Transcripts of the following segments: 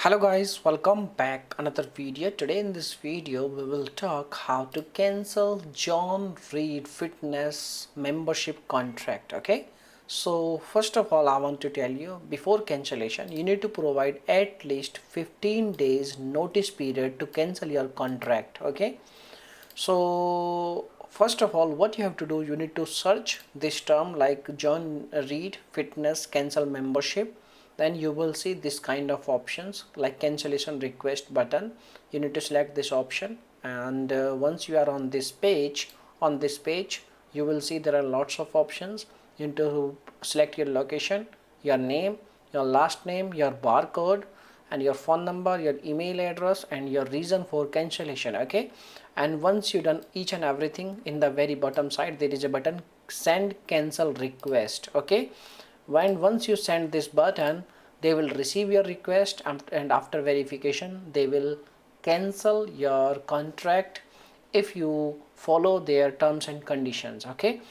Hello guys, welcome back another video. Today in this video we will talk how to cancel John Reed Fitness membership contract. Okay, so first of all I want to tell you, before cancellation you need to provide at least 15 days notice period to cancel your contract. Okay, so first of all what you have to do, you need to search this term like John Reed Fitness cancel membership. Then you will see this kind of options like cancellation request button. You need to select this option, and once you are on this page you will see there are lots of options. You need to select your location, your name, your last name, your barcode, and your phone number, your email address, and your reason for cancellation. Okay, and once you done each and everything, in the very bottom side there is a button send cancel request. Okay, when once you send this button, they will receive your request, and after verification they will cancel your contract if you follow their terms and conditions. Okay,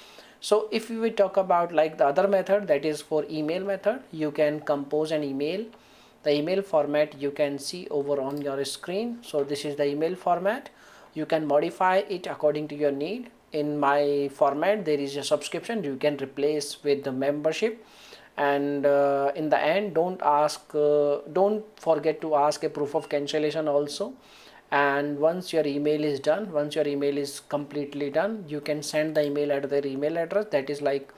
so if we talk about like the other method, that is for email method, you can compose an email. The email format you can see over on your screen. So this is the email format. You can modify it according to your need. In my format there is a subscription, you can replace with the membership. And in the end, don't forget to ask a proof of cancellation also. And once your email is done, once your email is completely done, you can send the email at their email address. That is like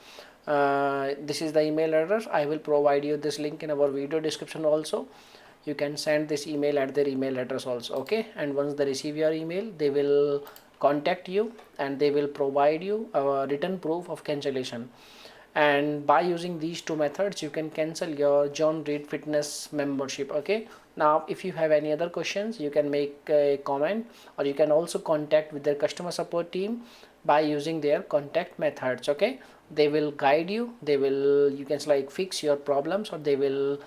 this is the email address. I will provide you this link in our video description also. You can send this email at their email address also. Okay, and once they receive your email, they will contact you and they will provide you a written proof of cancellation. And by using these two methods you can cancel your John Reed Fitness membership. Okay, now if you have any other questions you can make a comment, or you can also contact with their customer support team by using their contact methods. Okay, they will guide you, they will, you can like fix your problems, or they will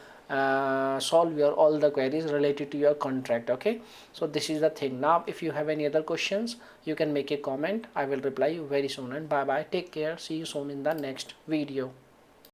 solve your all the queries related to your contract. Okay, so this is the thing. Now if you have any other questions you can make a comment, I will reply you very soon. And bye bye, take care, see you soon in the next video.